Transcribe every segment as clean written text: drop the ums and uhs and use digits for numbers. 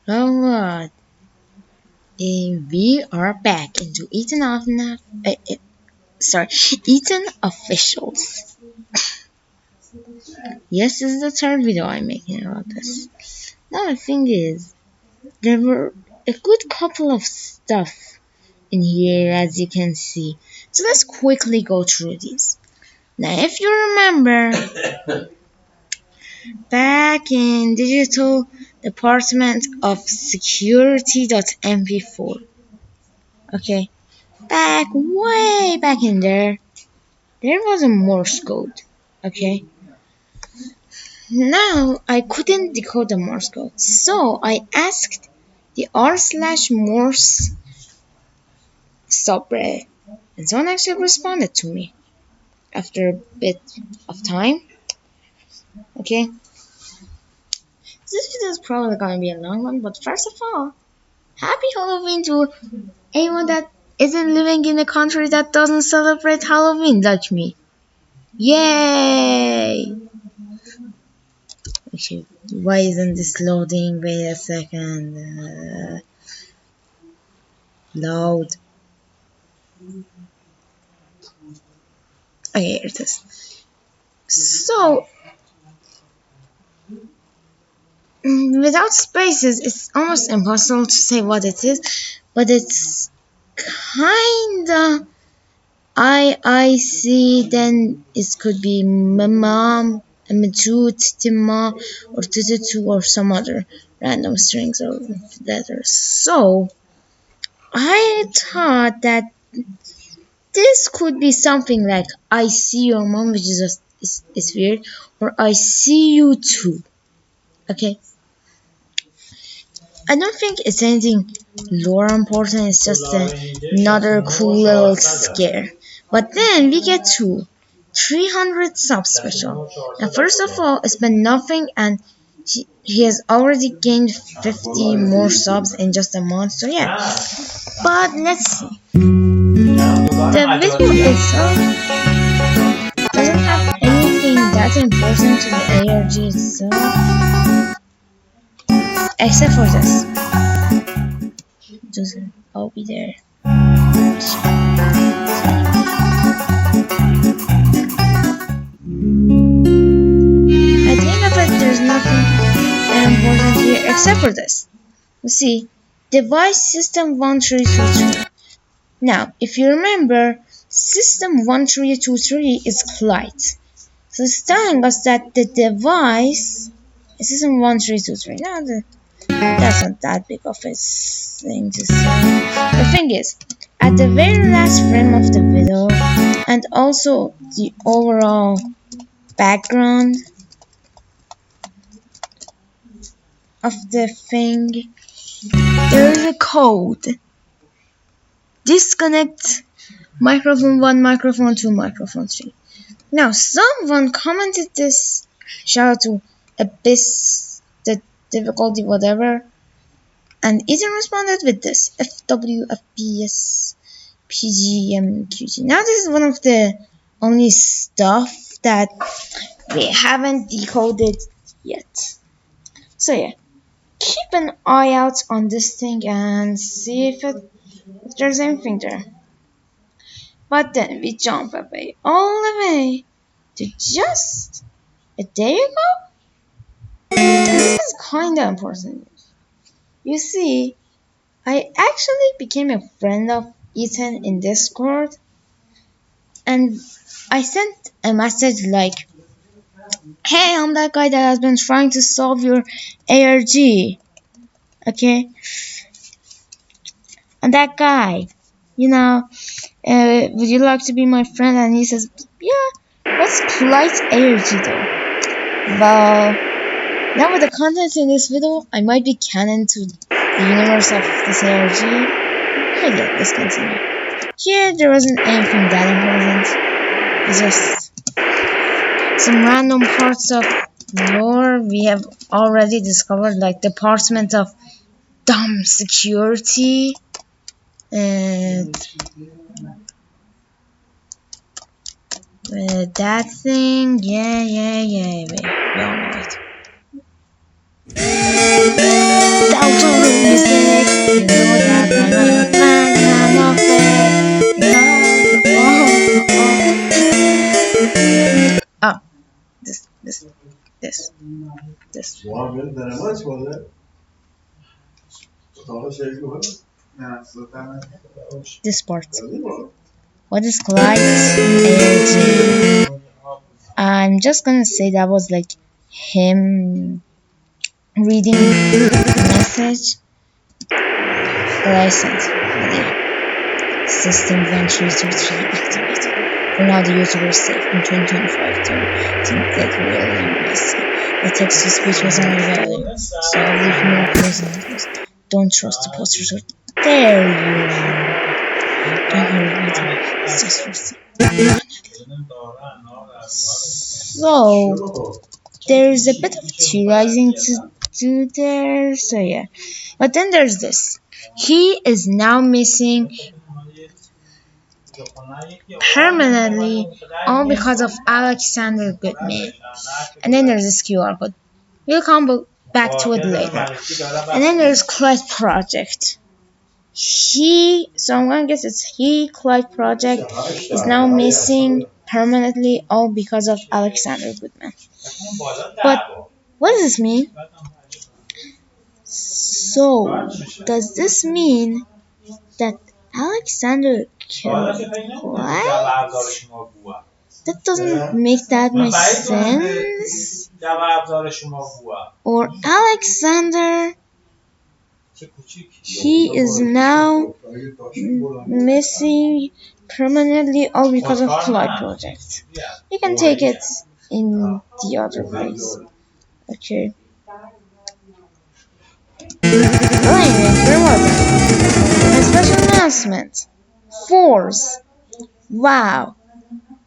Alright, we are back into Ethan officials. Yes, this is the third video I'm making about this. Now the thing is, there were a good couple of stuff in here as you can see. So let's quickly go through these. Now if you remember, back in Digital Department of Security.mp4, okay, way back in there was a Morse code, okay? Now I couldn't decode the Morse code, so I asked the r/Morse subreddit, and someone actually responded to me after a bit of time, okay? This video is probably gonna be a long one, but first of all, happy Halloween to anyone that isn't living in a country that doesn't celebrate Halloween like me. Yay! Okay, why isn't this loading? Wait a second. Load. Okay, here it is. So, without spaces, it's almost impossible to say what it is, but it's kinda IIC, then it could be Mamam, Amatut, Tima, or Tututu, or some other random strings or letters. So, I thought that this could be something like I see your mom, which is just is weird, or I see you too. Okay. I don't think it's anything lore important, it's just another cool little scare. But then we get to 300 sub special. Now first of all, it's been nothing and he has already gained 50 more subs in just a month, so yeah. But let's see. The video itself doesn't have anything that important to the ARG itself, except for this. Just, I'll be there. At the end of it, there's nothing important here except for this. You see, device system 1323. Now, if you remember, system 1323 is Clyde. So it's telling us that the device is system 1323. Now, that's not that big of a thing to say. The thing is, at the very last frame of the video, and also the overall background of the thing, there is a code. Disconnect microphone 1, microphone 2, microphone 3. Now, someone commented this, shout out to Abyss, the difficulty, whatever, and Ethan responded with this, FWFPS PGMQT. Now, this is one of the only stuff that we haven't decoded yet. So, yeah, keep an eye out on this thing and see if there's anything there. But then we jump away, all the way to just a day ago. This is kinda important. You see, I actually became a friend of Ethan in Discord, and I sent a message like, hey, I'm that guy that has been trying to solve your ARG, okay? And that guy, would you like to be my friend? And he says, yeah, what's Clyde's ARG though? Well, now with the content in this video, I might be canon to the universe of this ARG. But yeah, let's continue. Here, there wasn't anything that important. It's just some random parts of lore we have already discovered, like Department of Dumb Security. And that thing, yeah, we all know it. That This this part. What is Clyde's AOG? I'm just gonna say that was like him reading the message that I sent. But yeah. System ventures to be activated. For now, the YouTuber is safe. In 2025, things get really messy. The text-to-speech was unavailable, so I'll leave more clues in this. Don't trust the posters. There you are. Don't worry about it. It's just for see. So there's a bit of theorizing to do there. So yeah, but then there's this. He is now missing permanently, all because of Alexander Goodman. And then there's this QR code. We'll come back to it later. And then there's Clyde Project. So I'm gonna guess it's Clyde Project is now missing permanently, all because of Alexander Goodman. But what does this mean? So, does this mean that Alexander killed Clyde? That doesn't make that much sense. Or Alexander, he is now missing permanently, all because of Clyde Project. You can take it in the other place. Okay. Well, anyways, where was it? A special announcement. Force. Wow.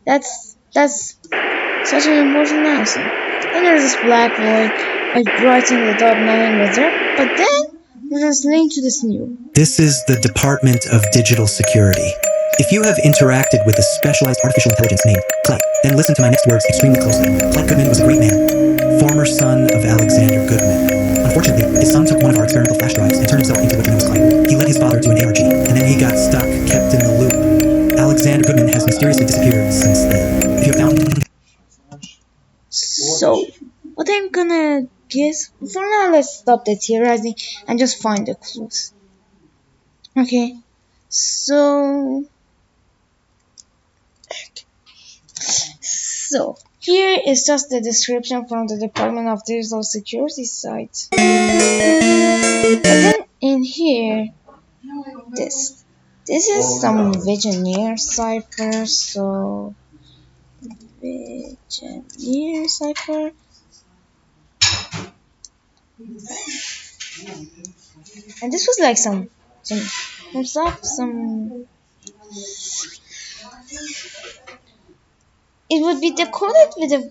That's such an important announcement. Then there's this black void, like writing without knowing what's there. But then there's this link to this new. This is the Department of Digital Security. If you have interacted with a specialized artificial intelligence named Clyde, then listen to my next words extremely closely. Clyde Goodman was a great man, former son of Alexander Goodman. Unfortunately, his son took one of our experimental flash drives and turned himself into what you know as Clyde. He led his father to an ARG, and then he got stuck, kept in the loop. Alexander Goodman has mysteriously disappeared since then. If you have found... So, what I'm gonna guess... For now, let's stop the theorizing and just find the clues. Okay, so here is just the description from the Department of Digital Security site. And then in here, this is some Vigenère cipher. So Vigenère cipher. And this was like some it would be decoded with a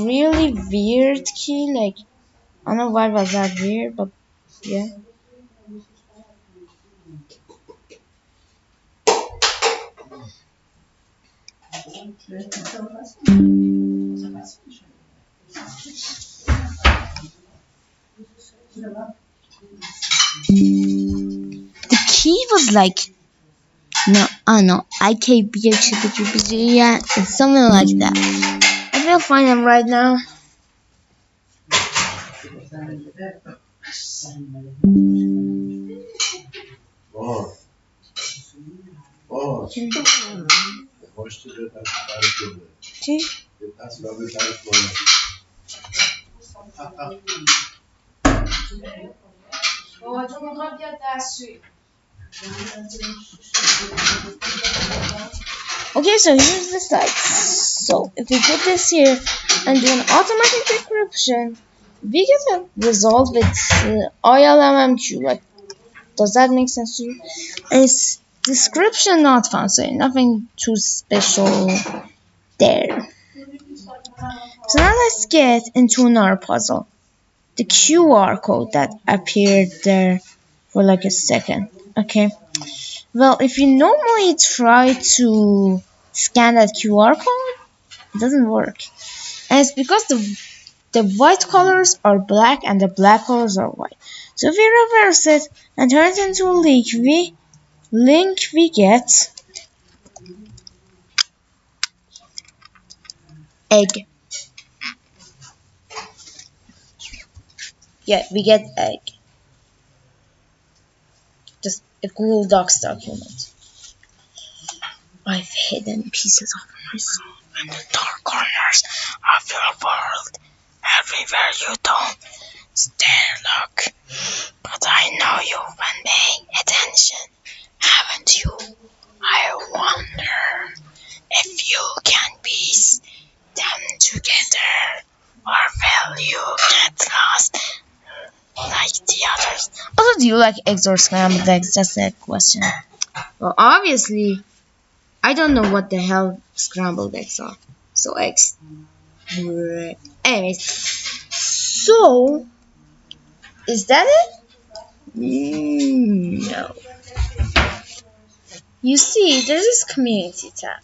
really weird key, like I don't know why was that weird, but yeah. The key was like IKBH, yeah, it's something like that. I will find them right now. Okay. Okay, so here's the site. So if we put this here and do an automatic decryption, we get a result with ILMMQ. Like, does that make sense to you? And it's description not found, so nothing too special there. So now let's get into another puzzle. The QR code that appeared there for like a second. Okay. Well, if you normally try to scan that QR code, it doesn't work. And it's because the white colors are black and the black colors are white. So if we reverse it and turn it into a link we get egg. Yeah, we get egg. Just a Google Docs document. I've hidden pieces of myself in the dark corners of your world. Everywhere you don't stare, look. But I know you've been paying attention, haven't you? I wonder if you can piece them together, or will you get lost like the others? Also, do you like eggs or scrambled eggs? Just a question. Well, obviously, I don't know what the hell scrambled eggs are. So eggs. Anyways, so is that it? No. You see, there's this community tab.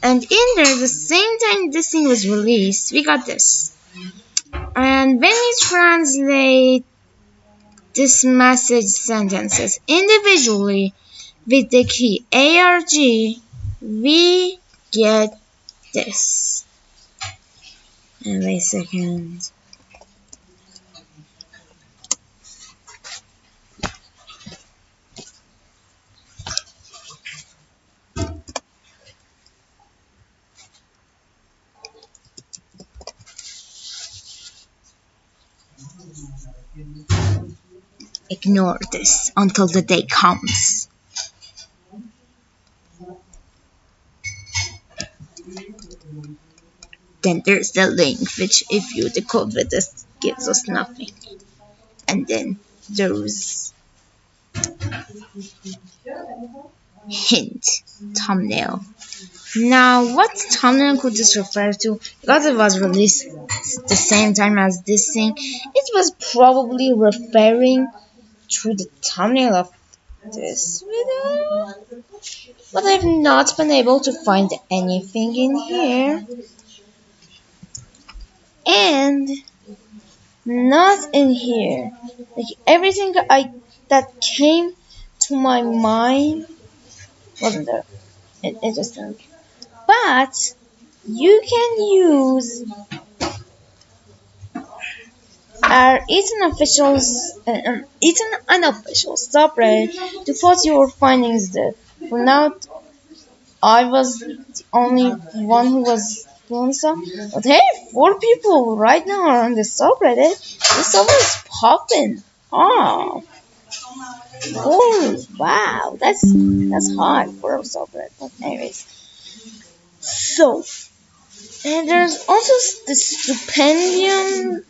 And in there, the same time this thing was released, we got this. And when we translate this message sentences individually with the key ARG, we get this. And wait a second. Ignore this until the day comes. Then there's the link, which if you decode with this gives us nothing. And then there's hint thumbnail. Now, what thumbnail could this refer to? Because it was released the same time as this thing, it was probably referring to the thumbnail of this video. But I've not been able to find anything in here. And not in here. Like everything that came to my mind wasn't there. It just didn't. But you can use our Eaton officials, Eaton unofficial subreddit to post your findings there. For now, I was the only one who was doing so. But hey, 4 people right now are on the subreddit. The server is popping. Oh, wow, that's hard for a subreddit. But anyways, so. And there's also the stipendium,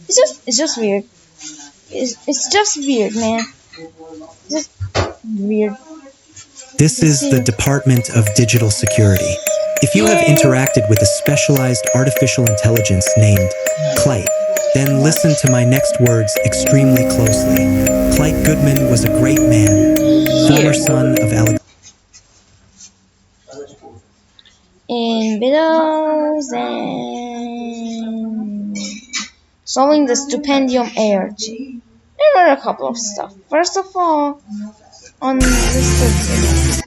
it's just weird. It's just weird, man. Just weird. This is the Department of Digital Security. If you have interacted with a specialized artificial intelligence named Clyte, then listen to my next words extremely closely. Clyte Goodman was a great man, former son of Alexander. In videos and solving the stipendium ARG. There were a couple of stuff. First of all, on this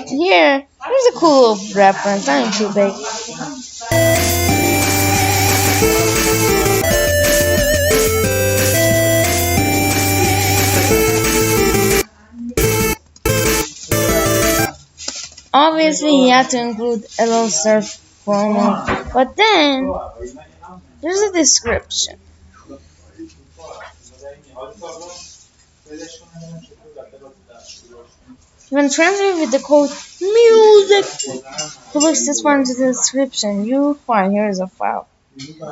here, there's a cool reference. Not too big. Obviously, he had to include a little surf promo, but then there's a description. When translated with the code MUSIC, publish this one to the description. You find here is a file.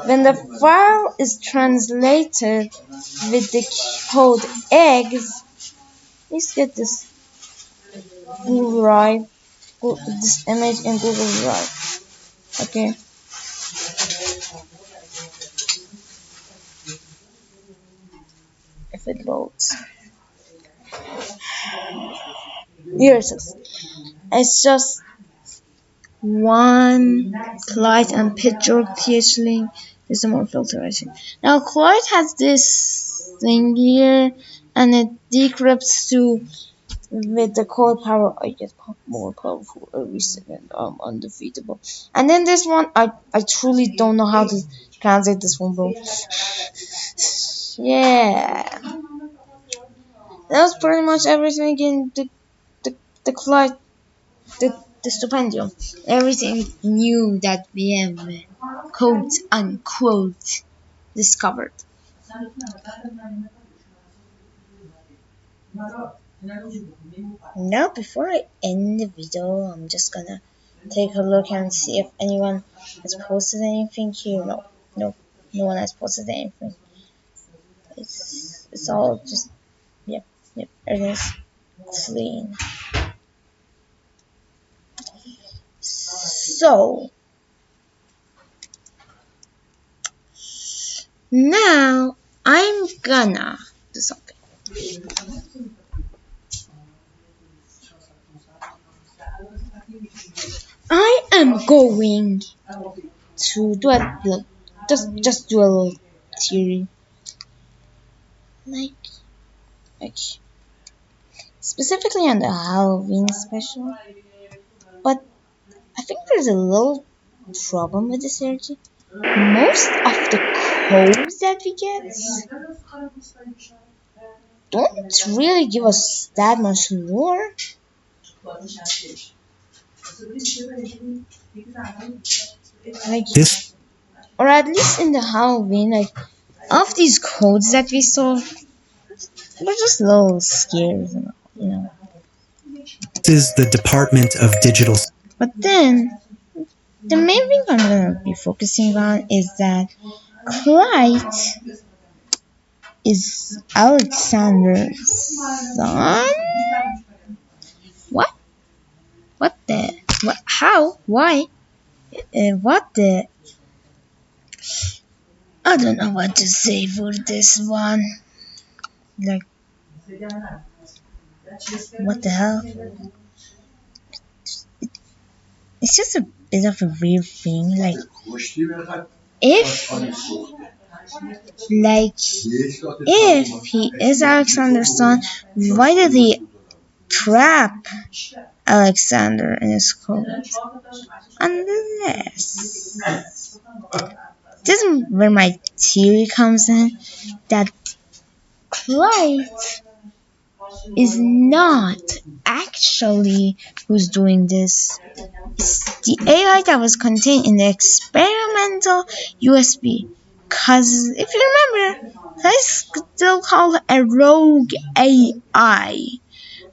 When the file is translated with the code eggs, please get this Google Drive. This image in Google Drive. Okay. If it loads. Here it is. It's just one Clyte and picture th link. There's some more filtration. Now Clyte has this thing here, and it decrypts to with the cold power, I get more powerful every second. I'm undefeatable. And then this one, I truly don't know how to translate this one, bro. Yeah, that was pretty much everything in the Clyde, the Stupendium. Everything new that VM, quote unquote, discovered. Now, before I end the video, I'm just gonna take a look and see if anyone has posted anything here. No one has posted anything. It's all just yep, everything's clean. So now I'm gonna do something. I am going to do a little, just do a little theory, like like specifically on the Halloween special. But I think there's a little problem with this theory. Most of the codes that we get don't really give us that much lore. Like, This or at least in the Halloween, like, of these codes that we saw, they're just a little scary, you know. is the Department of Digital. But then, the main thing I'm gonna be focusing on is that Clyde is Alexander's son. What? What the? What? How? Why? What the? I don't know what to say for this one. Like, what the hell? It's just a bit of a weird thing. Like, if, if he is Alexander's son, why did he trap Alexander in his code? Unless this is where my theory comes in, that Clyde is not actually who's doing this. It's the AI that was contained in the experimental USB. Cause if you remember, that's still called a rogue AI,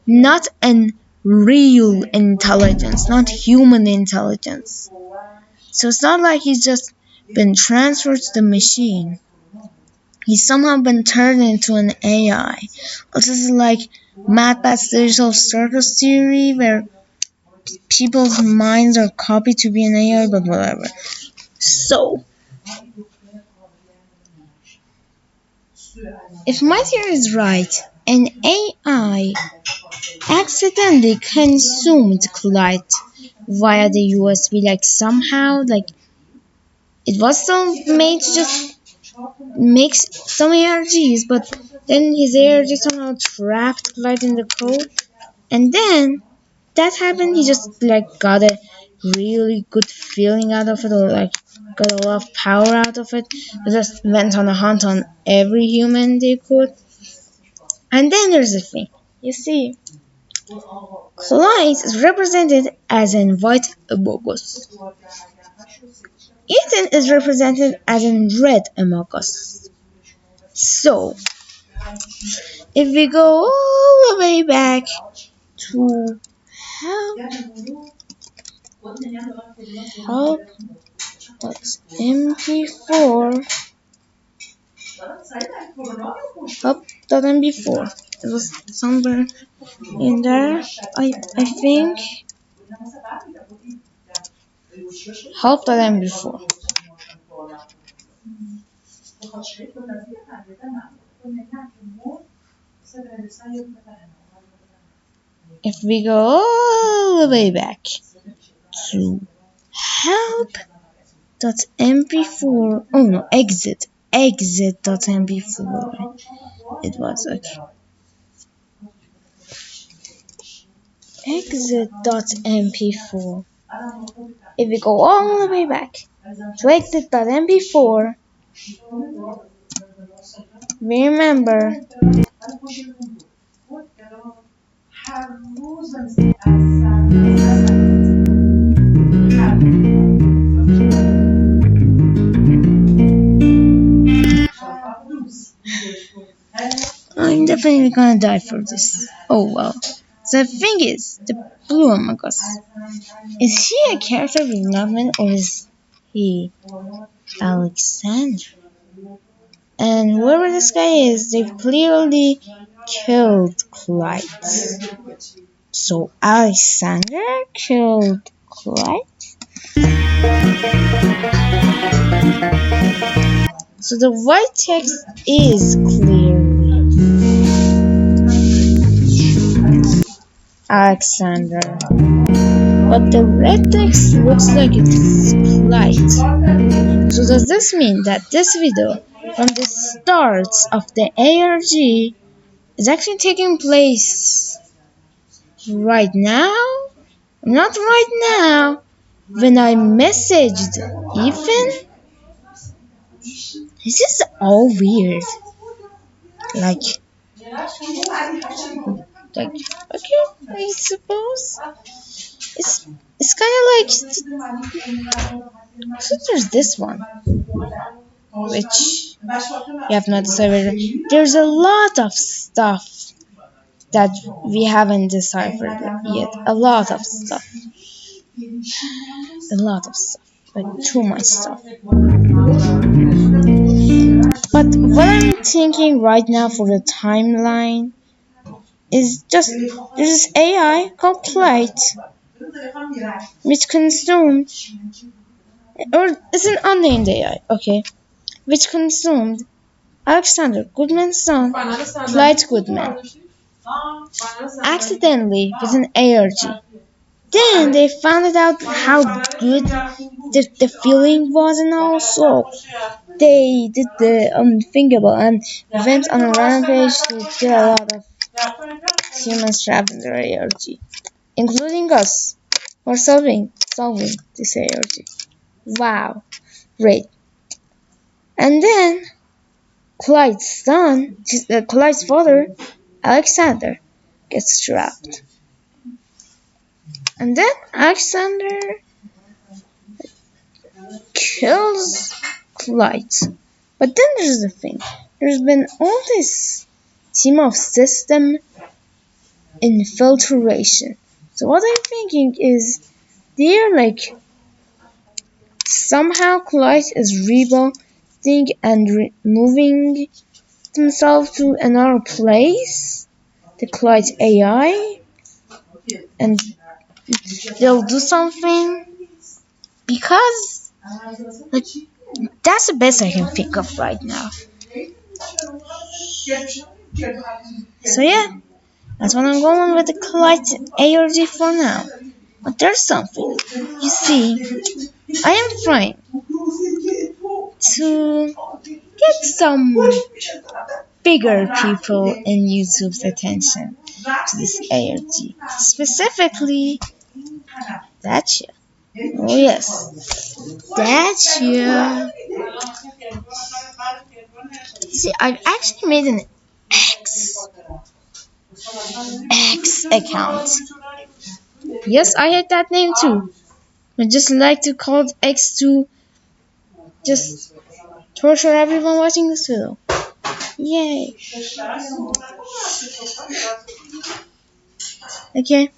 not an real intelligence, not human intelligence. So it's not like he's just been transferred to the machine. He's somehow been turned into an AI. This is like MatPat's digital circus theory, where people's minds are copied to be an AI, but whatever. So, if my theory is right, an AI accidentally consumed Clyde via the USB, like somehow, like it was still made to just make some ARGs, but then his ARG somehow trapped Clyde in the code, and then that happened. He just like got a really good feeling out of it, or like got a lot of power out of it. They just went on a hunt on every human they could. And then there's the thing. You see, Clyde is represented as in white Among Us. Ethan is represented as in red Among Us. So, if we go all the way back to help.mp4, help.mp4, it was somewhere in there, I think, help.mp4. If we go all the way back to help.mp4, oh no, exit.mp4, it was, okay. exit.mp4. If we go all the way back to exit.mp4, we remember I'm definitely gonna die for this. Oh well. The thing is, the blue Among Us. Is he a character development or is he Alexander? And whoever this guy is, they've clearly killed Clyde. So Alexander killed Clyde? So the white text is clearly Alexander. But the red text looks like it's Clyde. So does this mean that this video from the start of the ARG is actually taking place right now? Not right now. When I messaged Ethan? This is all weird. Like, okay, I suppose. It's kind of like, so there's this one, which you have not decided. There's a lot of stuff that we haven't deciphered yet. A lot of stuff, like too much stuff. But what I'm thinking right now for the timeline is just there's this AI called Clyde, which consumed, or it's an unnamed AI, okay, which consumed Alexander Goodman's son, Clyde Goodman, accidentally with an ARG. Then they found out how good the feeling was, and also they did the unthinkable and went on a rampage to kill a lot of humans trapped in their ARG, including us, who are solving this ARG. Wow, great. And then Clyde's father, Alexander, gets trapped. And then Alexander kills Clyde. But then there's the thing. There's been all this team of system infiltration. So what I'm thinking is they're like somehow Clyde is rebuilding and moving himself to another place, the Clyde AI, and they'll do something because like that's the best I can think of right now. So yeah, that's what I'm going with the Clyde ARG for now. But there's something. You see, I am trying to get some bigger people in YouTube's attention to this ARG. Specifically, Dacia. Oh yes, Dacia. See, I've actually made an X account. Yes, I had that name too. I just like to call it X to just torture everyone watching this video. Yay. Okay.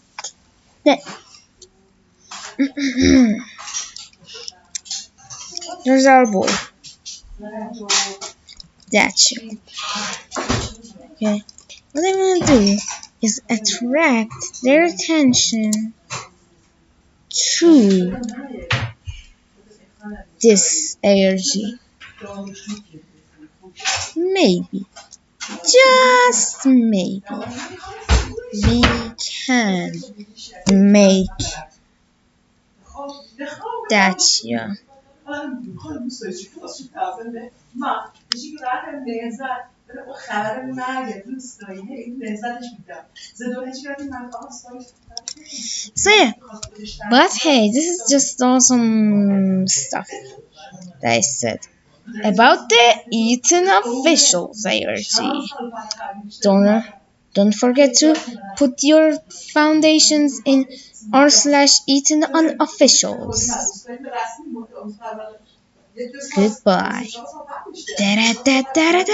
There's our boy. That's you. Okay. What I'm gonna do is attract their attention to this ARG. Maybe, just maybe, we can make Dacia So yeah, but hey, this is just awesome stuff that I said about the Eaton officials, IRC. Don't don't forget to put your foundations in r/Eaton unofficials. Goodbye. Da-da-da-da-da-da.